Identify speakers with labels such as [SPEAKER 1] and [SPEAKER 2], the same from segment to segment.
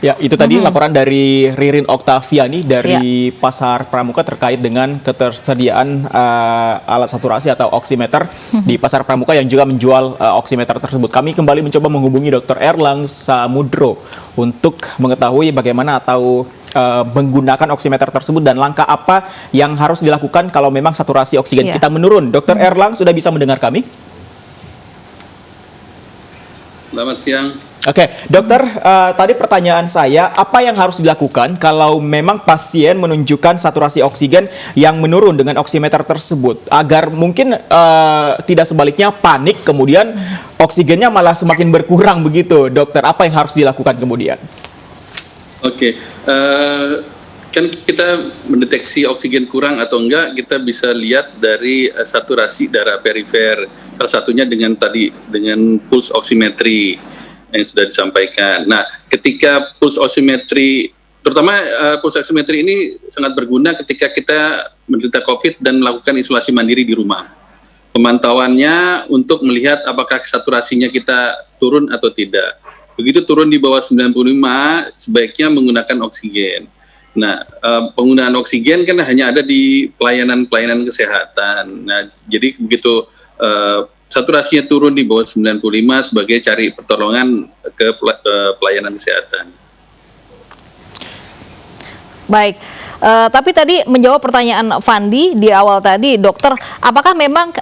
[SPEAKER 1] Ya, itu tadi laporan dari Ririn Oktaviani dari Pasar Pramuka terkait dengan ketersediaan alat saturasi atau oximeter di Pasar Pramuka yang juga menjual oximeter tersebut. Kami kembali mencoba menghubungi Dr. Erlang Samudro untuk mengetahui bagaimana atau menggunakan oximeter tersebut dan langkah apa yang harus dilakukan kalau memang saturasi oksigen kita menurun. Dr. Erlang sudah bisa mendengar kami?
[SPEAKER 2] Selamat siang.
[SPEAKER 1] Oke, dokter, tadi pertanyaan saya, apa yang harus dilakukan kalau memang pasien menunjukkan saturasi oksigen yang menurun dengan oximeter tersebut, agar mungkin tidak sebaliknya panik, kemudian oksigennya malah semakin berkurang begitu, dokter? Apa yang harus dilakukan kemudian?
[SPEAKER 2] Oke, kan kita mendeteksi oksigen kurang atau enggak, kita bisa lihat dari saturasi darah perifer, salah satunya dengan pulse oximetry yang sudah disampaikan. Nah, ketika pulse oximetry, terutama pulse oximetry ini sangat berguna ketika kita menderita COVID dan melakukan isolasi mandiri di rumah. Pemantauannya untuk melihat apakah saturasinya kita turun atau tidak. Begitu turun di bawah 95, sebaiknya menggunakan oksigen. Nah, penggunaan oksigen kan hanya ada di pelayanan kesehatan. Nah, jadi begitu saturasinya turun di bawah 95 sebagai cari pertolongan ke pelayanan kesehatan.
[SPEAKER 3] Baik, tapi tadi menjawab pertanyaan Fandi di awal tadi, dokter, apakah memang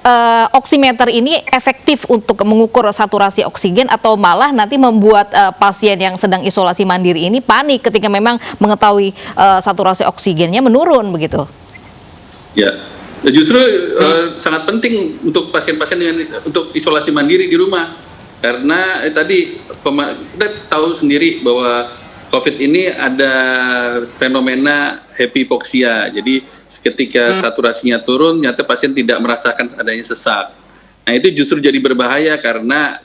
[SPEAKER 3] oximeter ini efektif untuk mengukur saturasi oksigen atau malah nanti membuat pasien yang sedang isolasi mandiri ini panik ketika memang mengetahui saturasi oksigennya menurun begitu?
[SPEAKER 2] Ya. Justru sangat penting untuk pasien-pasien untuk isolasi mandiri di rumah, karena tadi kita tahu sendiri bahwa COVID ini ada fenomena hypoksia. Jadi ketika saturasinya turun, ternyata pasien tidak merasakan adanya sesak. Nah, itu justru jadi berbahaya karena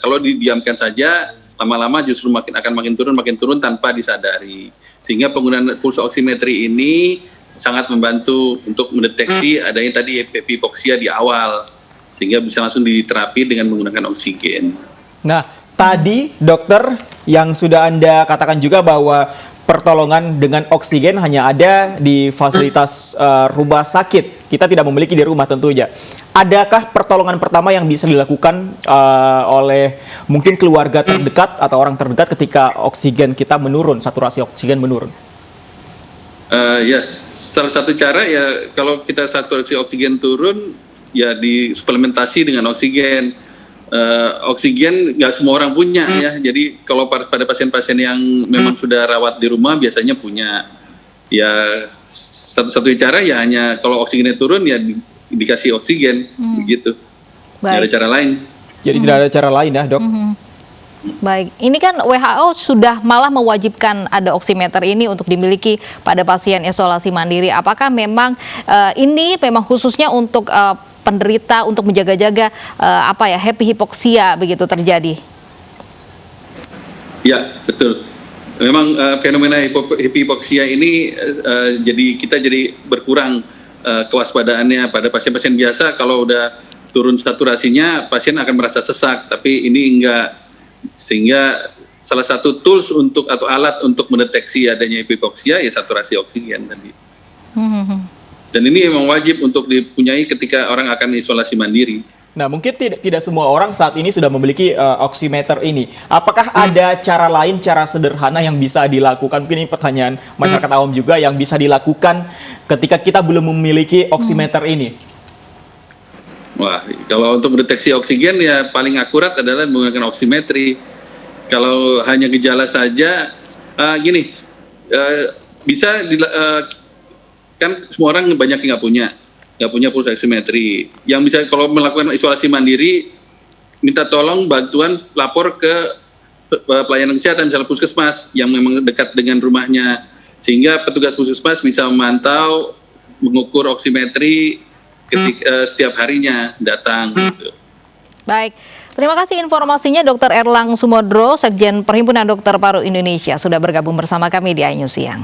[SPEAKER 2] kalau didiamkan saja, lama-lama justru akan makin turun tanpa disadari. Sehingga penggunaan pulse oximetry ini sangat membantu untuk mendeteksi adanya tadi hypoksia di awal, sehingga bisa langsung diterapi dengan menggunakan oksigen.
[SPEAKER 1] Nah, tadi dokter yang sudah Anda katakan juga bahwa pertolongan dengan oksigen hanya ada di fasilitas rumah sakit. Kita tidak memiliki di rumah tentunya. Adakah pertolongan pertama yang bisa dilakukan oleh mungkin keluarga terdekat atau orang terdekat ketika oksigen kita menurun, saturasi oksigen menurun?
[SPEAKER 2] Ya, salah satu cara ya kalau kita saturasi oksigen turun ya disuplementasi dengan oksigen. Oksigen nggak semua orang punya ya. Jadi kalau pada pasien-pasien yang memang sudah rawat di rumah biasanya punya. Ya satu-satunya cara ya hanya kalau oksigennya turun ya dikasih oksigen begitu. Tidak ada cara lain.
[SPEAKER 1] Jadi tidak ada cara lain ya, Dok.
[SPEAKER 3] Baik, ini kan WHO sudah malah mewajibkan ada oximeter ini untuk dimiliki pada pasien isolasi mandiri. Apakah memang ini memang khususnya untuk penderita untuk menjaga-jaga hypoksia begitu terjadi?
[SPEAKER 2] Ya, betul. Memang fenomena hipoksia ini jadi berkurang kewaspadaannya pada pasien-pasien biasa. Kalau udah turun saturasinya, pasien akan merasa sesak, tapi ini enggak. Sehingga salah satu tools atau alat untuk mendeteksi adanya hipoksia ya saturasi oksigen tadi. Dan ini memang wajib untuk dipunyai ketika orang akan isolasi mandiri.
[SPEAKER 1] Nah, mungkin tidak semua orang saat ini sudah memiliki oximeter ini. Apakah ada cara lain, cara sederhana yang bisa dilakukan? Mungkin ini pertanyaan masyarakat awam juga yang bisa dilakukan ketika kita belum memiliki oximeter ini.
[SPEAKER 2] Wah, kalau untuk mendeteksi oksigen ya paling akurat adalah menggunakan oximetry. Kalau hanya gejala saja, kan semua orang banyak yang nggak punya pulse oximetry. Yang bisa kalau melakukan isolasi mandiri, minta tolong bantuan lapor ke pelayanan kesehatan, misalnya puskesmas yang memang dekat dengan rumahnya, sehingga petugas puskesmas bisa memantau, mengukur oximetry setiap harinya datang. Gitu.
[SPEAKER 3] Baik, terima kasih informasinya Dr. Erlang Sumodro, Sekjen Perhimpunan Dokter Paru Indonesia sudah bergabung bersama kami di iNews Siang.